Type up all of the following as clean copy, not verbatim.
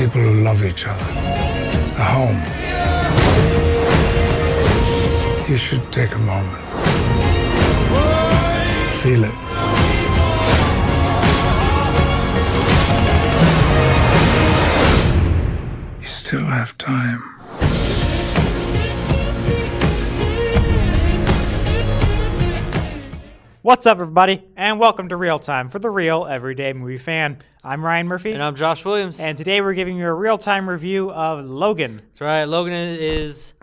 People who love each other. A home. You should take a moment. Feel it. You still have time. What's up, everybody, and welcome to ReelTime for the real everyday movie fan. I'm Ryan Murphy. And I'm Josh Williams. And today we're giving you a real-time review of Logan. That's right. Logan is,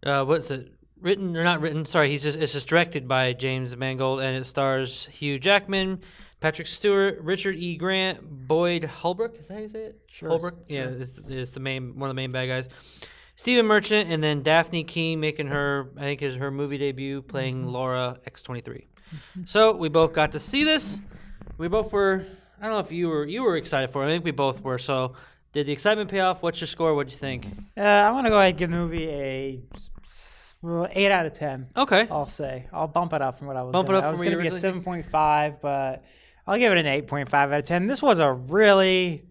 what's it? Written or not written? Sorry, it's just directed by James Mangold, and it stars Hugh Jackman, Patrick Stewart, Richard E. Grant, Boyd Holbrook. Is that how you say it? Sure. Holbrook. Sure. Yeah, is the one of the main bad guys. Stephen Merchant, and then Dafne Keen making her, I think, is her movie debut, playing Laura X-23. So we both got to see this. We both were. I don't know if you were excited for it. I think we both were. So did the excitement pay off? What's your score? What'd you think? I want to go ahead and give the movie a 8 out of 10. Okay. I'll say. I'll bump it up from what I was Bump it gonna. up I was from going to where be you a 7.5, but I'll give it an 8.5 out of 10. This was a really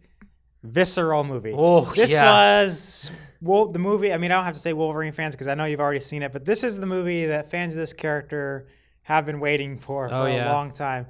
visceral movie. Oh, this yeah. was the movie. I mean, I don't have to say Wolverine fans because I know you've already seen it, but this is the movie that fans of this character have been waiting for a long time.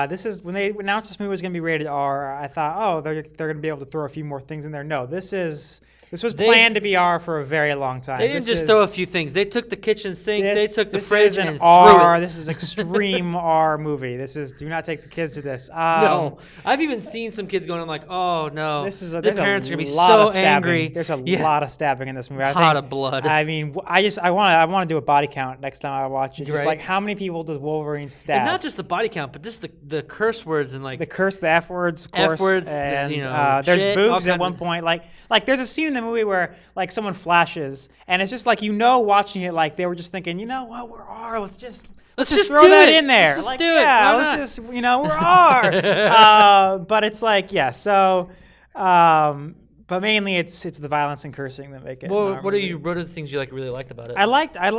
This is when they announced this movie was going to be rated R. I thought, oh, they're going to be able to throw a few more things in there. No, this was planned to be R for a very long time. They didn't just throw a few things. They took the kitchen sink. They took the fridge is an and R. threw it. This is extreme R movie. This is do not take the kids to this. No, I've even seen some kids going. I'm like, oh no, the parents are gonna be so angry. There's a lot of stabbing in this movie. A lot of blood. I mean, I want to do a body count next time I watch it. Just right. like how many people does Wolverine stab? And not just the body count, but just the curse words and like the F words, of course. F words, and there's shit, boobs at one point. Like there's a scene in the movie where like someone flashes, and it's just like watching it, like they were just thinking, you know what, we're R. Let's just throw that in there. Let's like, do it. Yeah, let's just we're R. But it's like So. But mainly it's the violence and cursing that make it. Well, what are the things you really liked about it? I liked. I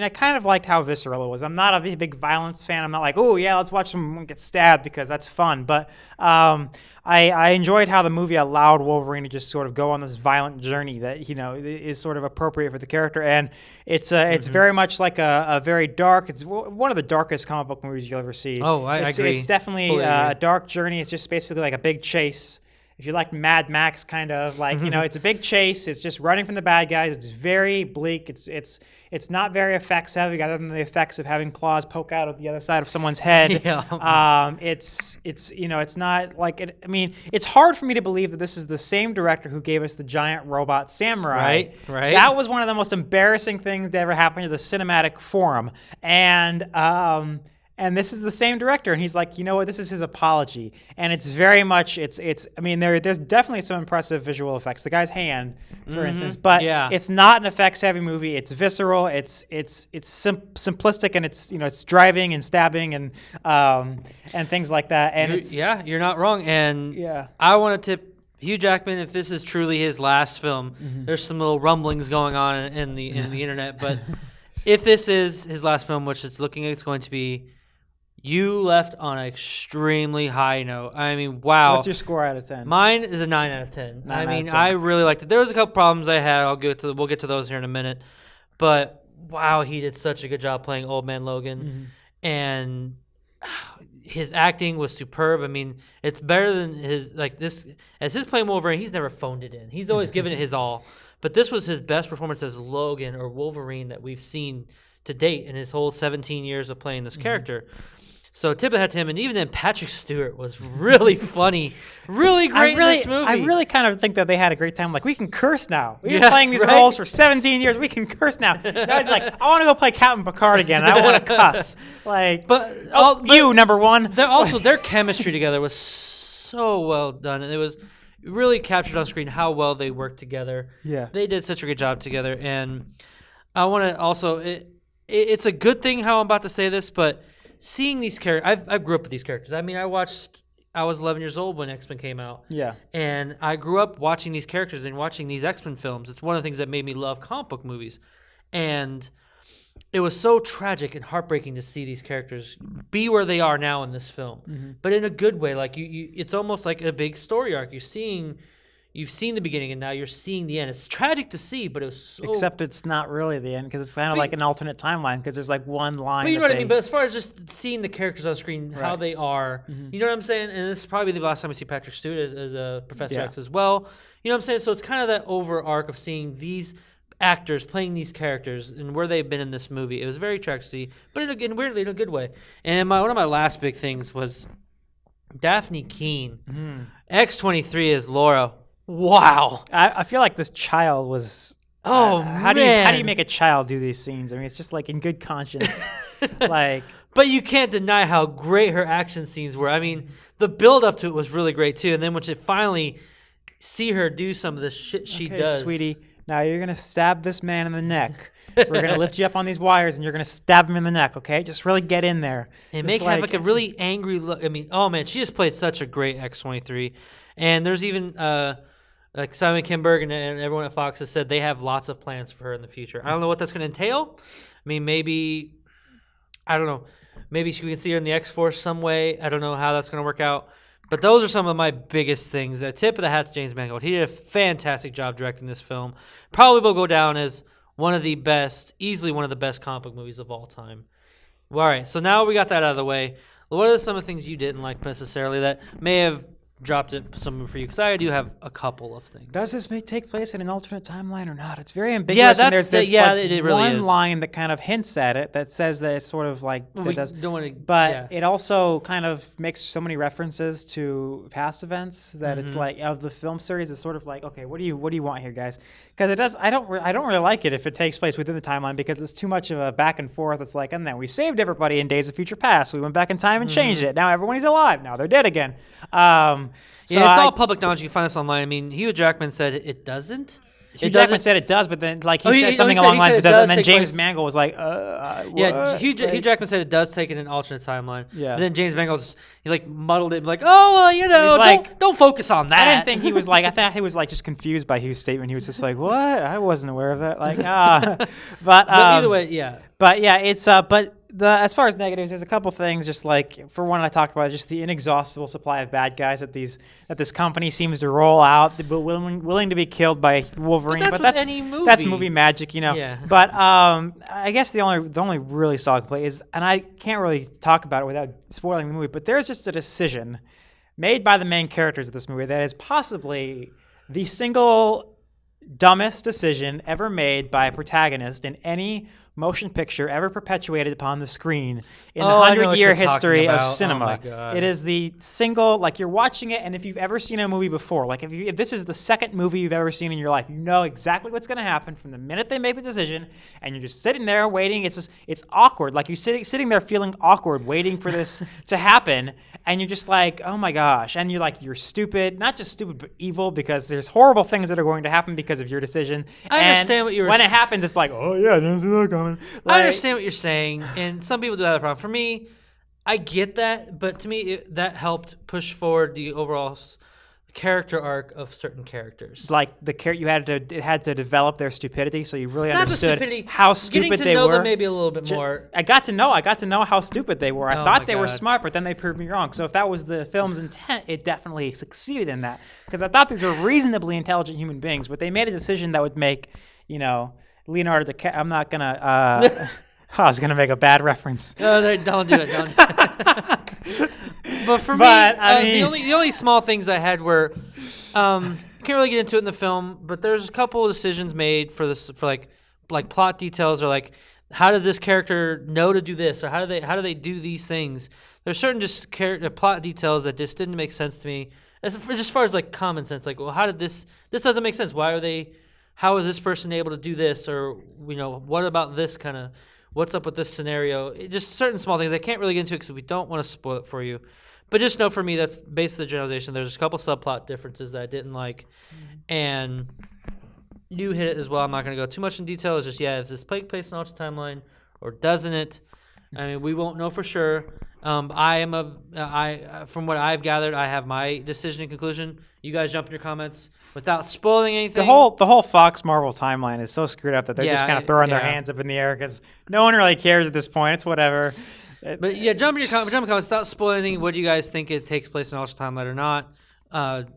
kind of liked how visceral it was. I'm not a big violence fan. I'm not like, oh yeah, let's watch someone get stabbed because that's fun. But I enjoyed how the movie allowed Wolverine to just sort of go on this violent journey that is sort of appropriate for the character, and it's very much like a very dark. It's one of the darkest comic book movies you'll ever see. Oh, I agree. It's definitely a dark journey. It's just basically like a big chase. If you like Mad Max, kind of like it's a big chase. It's just running from the bad guys. It's very bleak. It's not very effects heavy, other than the effects of having claws poke out of the other side of someone's head. Yeah. It's not like it. I mean, it's hard for me to believe that this is the same director who gave us the giant robot samurai. Right. That was one of the most embarrassing things that ever happened to the cinematic forum, and this is the same director, and he's like, you know what? This is his apology, and it's very much it's. I mean, there's definitely some impressive visual effects. The guy's hand, for instance, but it's not an effects-heavy movie. It's visceral. It's simplistic, and it's driving and stabbing and things like that. And you're not wrong. And I want to tip Hugh Jackman, if this is truly his last film. There's some little rumblings going on in the internet, but if this is his last film, which it's looking like it's going to be. You left on an extremely high note. I mean, wow. What's your score out of 10? Mine is a 9 out of 10. I really liked it. There was a couple problems I had. We'll get to those here in a minute. But wow, he did such a good job playing Old Man Logan, and his acting was superb. I mean, it's better than his playing Wolverine. He's never phoned it in. He's always given it his all. But this was his best performance as Logan or Wolverine that we've seen to date in his whole 17 years of playing this character. So tip of the hat to him, and even then Patrick Stewart was really funny, really great in this movie. I really kind of think that they had a great time. Like, we can curse now. We've been playing these roles for 17 years. We can curse now. Now he's like, I want to go play Captain Picard again, and I want to cuss. Like, number one. Their chemistry together was so well done, and it was really captured on screen how well they worked together. Yeah, they did such a good job together, and I want to also it's a good thing how I'm about to say this, but seeing these characters, I grew up with these characters. I mean, I was 11 years old when X-Men came out. Yeah. And I grew up watching these characters and watching these X-Men films. It's one of the things that made me love comic book movies. And it was so tragic and heartbreaking to see these characters be where they are now in this film. But in a good way. Like, it's almost like a big story arc. You're seeing you've seen the beginning and now you're seeing the end. It's tragic to see, but it was so... Except it's not really the end because it's kind of like an alternate timeline because there's like one line. But you know what I mean? But as far as just seeing the characters on screen, how they are, Mm-hmm. you know what I'm saying? And this is probably the last time we see Patrick Stewart as Professor X as well. You know what I'm saying? So it's kind of that over arc of seeing these actors playing these characters and where they've been in this movie. It was very tragic to see, but weirdly in a good way. And one of my last big things was Dafne Keen. X-23 as Laura. Wow. I feel like this child was. How do you make a child do these scenes? I mean, it's just like in good conscience, like. But you can't deny how great her action scenes were. I mean, the build up to it was really great too. And then when you finally see her do some of the shit she does, sweetie, now you're gonna stab this man in the neck. We're gonna lift you up on these wires, and you're gonna stab him in the neck. Okay, just really get in there and make have like a really angry look. I mean, oh man, she just played such a great X-23. And there's even like Simon Kinberg and everyone at Fox has said they have lots of plans for her in the future. I don't know what that's going to entail. I mean, maybe, I don't know. Maybe we can see her in the X-Force some way. I don't know how that's going to work out. But those are some of my biggest things. A tip of the hat to James Mangold. He did a fantastic job directing this film. Probably will go down as one of the best, easily one of the best comic book movies of all time. All right, so now we got that out of the way. What are some of the things you didn't like necessarily that may have dropped it some for you? Because I do have a couple of things. Does this take place in an alternate timeline or not? It's very ambiguous. Yeah, and there's this it really one is. line that kind of hints at it that says that it's sort of like Well, that does. don't want to, But it also kind of makes so many references to past events that it's like of the film series. It's sort of like, okay, what do you want here, guys? Because it does. I don't really like it if it takes place within the timeline because it's too much of a back and forth. It's like, and then we saved everybody in Days of Future Past. We went back in time and changed it. Now everyone's alive. Now they're dead again. So it's all public knowledge. You can find this online. I mean, Hugh Jackman said it doesn't. Hugh Jackman said it does, but then like he said something along the lines of it doesn't, and then James Mangold was like, what? Yeah, Hugh Jackman said it does take in an alternate timeline. Yeah. And then James Mangold he like muddled it, like, oh well, you know, like, don't focus on that. I didn't think he was like. I thought he was like just confused by Hugh's statement. He was just like, what? I wasn't aware of that. Like, but either way, yeah. But yeah, it's as far as negatives, there's a couple things. Just like for one, I talked about just the inexhaustible supply of bad guys that this company seems to roll out, but willing to be killed by Wolverine. But that's any movie. That's movie magic, you know. Yeah. But I guess the only really solid play is, and I can't really talk about it without spoiling the movie, but there's just a decision made by the main characters of this movie that is possibly the single dumbest decision ever made by a protagonist in any motion picture ever perpetuated upon the screen in the 100-year history of cinema. Oh my God. It is the single, like you're watching it, and if you've ever seen a movie before, like if this is the second movie you've ever seen in your life, you know exactly what's going to happen from the minute they make the decision, and you're just sitting there waiting. It's awkward. Like you're sitting there feeling awkward, waiting for this to happen, and you're just like, oh my gosh, and you're like, you're stupid, not just stupid, but evil, because there's horrible things that are going to happen because of your decision. I understand what you were saying. When saying. It happens, it's like, oh yeah, I didn't see that coming. I understand what you're saying, and some people do have a problem. For me, I get that, but to me, that helped push forward the overall character arc of certain characters. Like you had to develop their stupidity, so you really Not understood stupidity, how stupid they were. Getting to know them maybe a little bit more. I got to know how stupid they were. I Oh thought my they were God. smart, but then they proved me wrong. So if that was the film's intent, it definitely succeeded in that. Because I thought these were reasonably intelligent human beings, but they made a decision that would make, Leonardo DiCaprio. I'm not gonna. I was gonna make a bad reference. No, don't do it. Don't do it. But for me, I mean, the only small things I had were, can't really get into it in the film, but there's a couple of decisions made for like plot details, or like how did this character know to do this, or how do they do these things. There's certain just plot details that just didn't make sense to me. As far as like common sense, like, well, how did this doesn't make sense. How is this person able to do this, or what about this kind of. What's up with this scenario? Just certain small things I can't really get into because we don't want to spoil it for you. But just know for me, that's basically the generalization. There's a couple subplot differences that I didn't like. And you hit it as well. I'm not going to go too much in detail. It's just, if this takes place in alternate timeline or doesn't it? I mean, we won't know for sure. From what I've gathered, I have my decision and conclusion. You guys jump in your comments without spoiling anything. The whole Fox Marvel timeline is so screwed up that they're just kind of throwing their hands up in the air because no one really cares at this point. It's whatever. But jump in your comments without spoiling anything. What do you guys think it takes place in alternate timeline or not?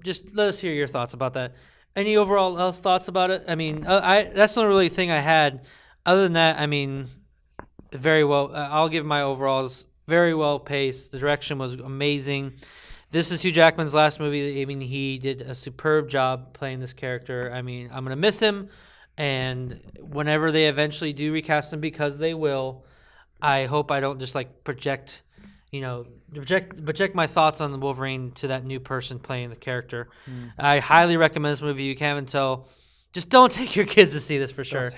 Just let us hear your thoughts about that. Any overall else thoughts about it? I mean, that's the only really thing I had. Other than that, I mean, very well. I'll give my overalls very well paced. The direction was amazing. This is Hugh Jackman's last movie. I mean, he did a superb job playing this character. I mean, I'm gonna miss him, and whenever they eventually do recast him, because they will, I hope I don't just like project my thoughts on the Wolverine to that new person playing the character. I highly recommend this movie. You can't even tell. Just don't take your kids to see this for sure.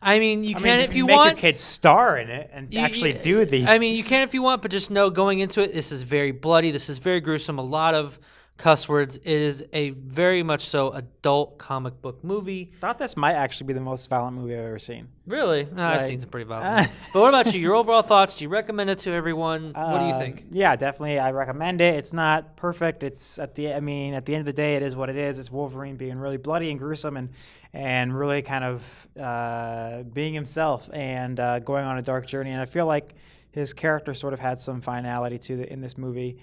I mean, you can if you make want. Your kids star in it and actually do the. I mean, you can if you want, but just know going into it, this is very bloody. This is very gruesome. A lot of cuss words. It is a very much so adult comic book movie. I thought this might actually be the most violent movie I've ever seen. Really? No, I've seen some pretty violent. But what about you? Your overall thoughts? Do you recommend it to everyone? What do you think? Yeah, definitely. I recommend it. It's not perfect. It's at the end of the day, it is what it is. It's Wolverine being really bloody and gruesome and really kind of being himself and going on a dark journey. And I feel like his character sort of had some finality in this movie.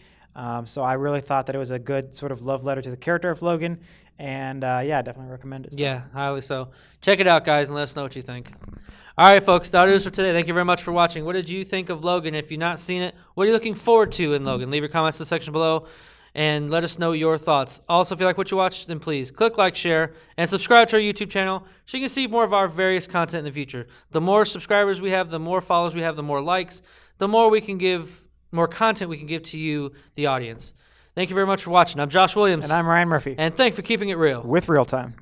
So I really thought that it was a good sort of love letter to the character of Logan. And yeah, definitely recommend it. Yeah, highly so. Check it out, guys, and let us know what you think. All right, folks, that is for today. Thank you very much for watching. What did you think of Logan? If you've not seen it, what are you looking forward to in Logan? Leave your comments in the section below and let us know your thoughts. Also, if you like what you watched, then please click like, share, and subscribe to our YouTube channel so you can see more of our various content in the future. The more subscribers we have, the more followers we have, the more likes, the more content we can give to you, the audience. Thank you very much for watching. I'm Josh Williams. And I'm Ryan Murphy. And thanks for keeping it real. With ReelTime.